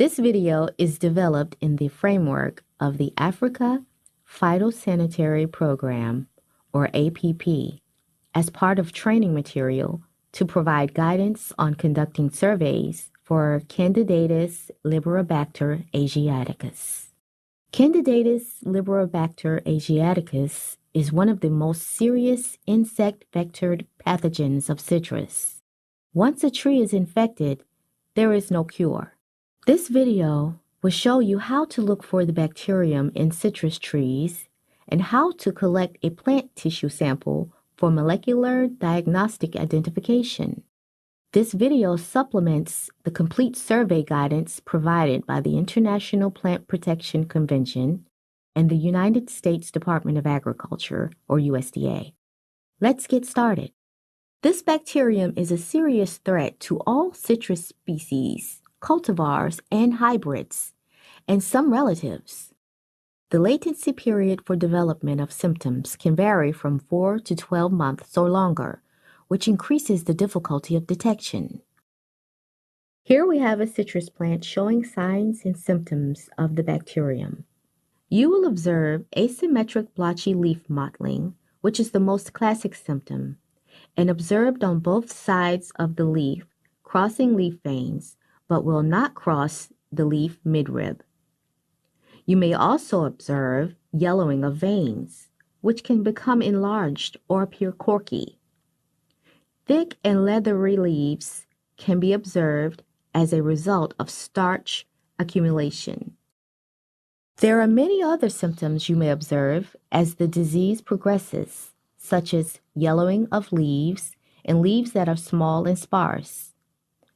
This video is developed in the framework of the Africa Phytosanitary Program, or APP, as part of training material to provide guidance on conducting surveys for Candidatus liberibacter asiaticus. Candidatus liberibacter asiaticus is one of the most serious insect-vectored pathogens of citrus. Once a tree is infected, there is no cure. This video will show you how to look for the bacterium in citrus trees and how to collect a plant tissue sample for molecular diagnostic identification. This video supplements the complete survey guidance provided by the International Plant Protection Convention and the United States Department of Agriculture, or USDA. Let's get started. This bacterium is a serious threat to all citrus species, cultivars, and hybrids, and some relatives. The latency period for development of symptoms can vary from 4 to 12 months or longer, which increases the difficulty of detection. Here we have a citrus plant showing signs and symptoms of the bacterium. You will observe asymmetric blotchy leaf mottling, which is the most classic symptom, and observed on both sides of the leaf, crossing leaf veins, but will not cross the leaf midrib. You may also observe yellowing of veins, which can become enlarged or appear corky. Thick and leathery leaves can be observed as a result of starch accumulation. There are many other symptoms you may observe as the disease progresses, such as yellowing of leaves and leaves that are small and sparse.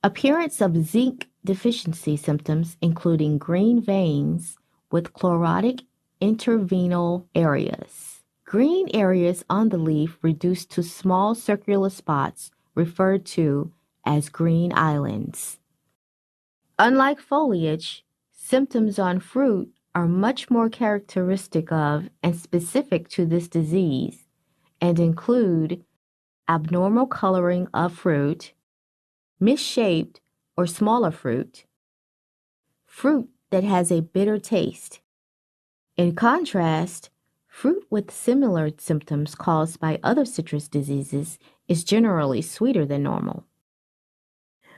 Appearance of zinc deficiency symptoms including green veins with chlorotic intervenal areas. Green areas on the leaf reduced to small circular spots referred to as green islands. Unlike foliage, symptoms on fruit are much more characteristic of and specific to this disease and include abnormal coloring of fruit, misshaped or smaller fruit, fruit that has a bitter taste. In contrast, fruit with similar symptoms caused by other citrus diseases is generally sweeter than normal.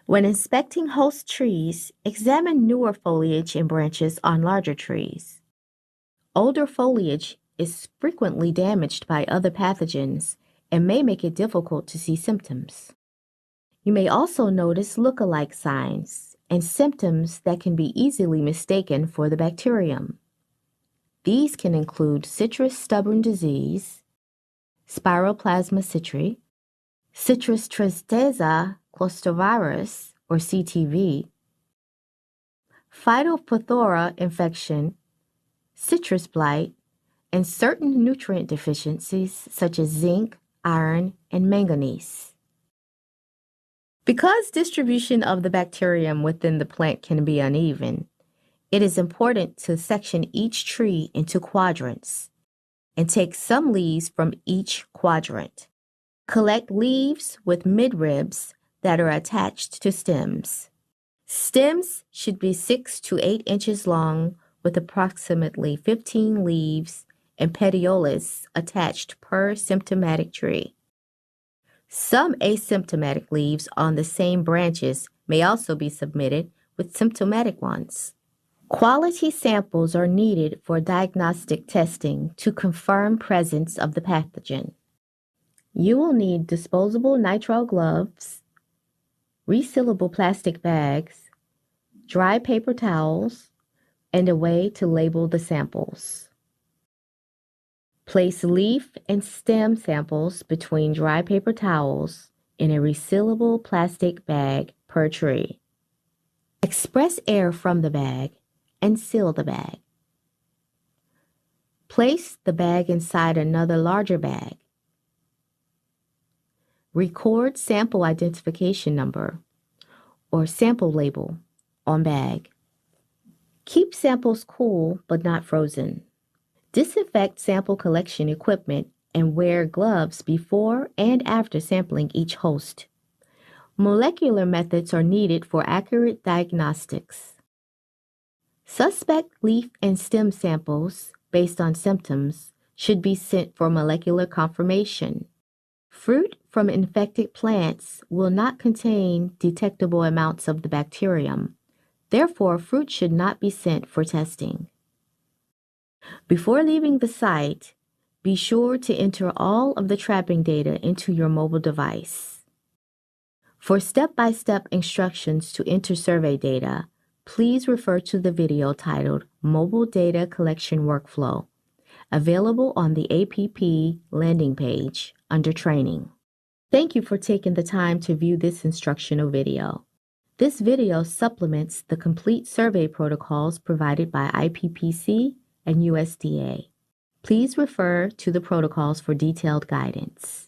When inspecting host trees, examine newer foliage and branches on larger trees. Older foliage is frequently damaged by other pathogens and may make it difficult to see symptoms. You may also notice look-alike signs and symptoms that can be easily mistaken for the bacterium. These can include citrus stubborn disease, spiroplasma citri, citrus tristeza clustervirus, or CTV, phytophthora infection, citrus blight, and certain nutrient deficiencies such as zinc, iron, and manganese. Because distribution of the bacterium within the plant can be uneven, it is important to section each tree into quadrants and take some leaves from each quadrant. Collect leaves with midribs that are attached to stems. Stems should be 6 to 8 inches long with approximately 15 leaves and petioles attached per symptomatic tree. Some asymptomatic leaves on the same branches may also be submitted with symptomatic ones. Quality samples are needed for diagnostic testing to confirm presence of the pathogen. You will need disposable nitrile gloves, resealable plastic bags, dry paper towels, and a way to label the samples. Place leaf and stem samples between dry paper towels in a resealable plastic bag per tree. Express air from the bag and seal the bag. Place the bag inside another larger bag. Record sample identification number or sample label on bag. Keep samples cool but not frozen. Disinfect sample collection equipment and wear gloves before and after sampling each host. Molecular methods are needed for accurate diagnostics. Suspect leaf and stem samples, based on symptoms, should be sent for molecular confirmation. Fruit from infected plants will not contain detectable amounts of the bacterium. Therefore, fruit should not be sent for testing. Before leaving the site, be sure to enter all of the trapping data into your mobile device. For step-by-step instructions to enter survey data, please refer to the video titled Mobile Data Collection Workflow, available on the APP landing page under Training. Thank you for taking the time to view this instructional video. This video supplements the complete survey protocols provided by IPPC and USDA. Please refer to the protocols for detailed guidance.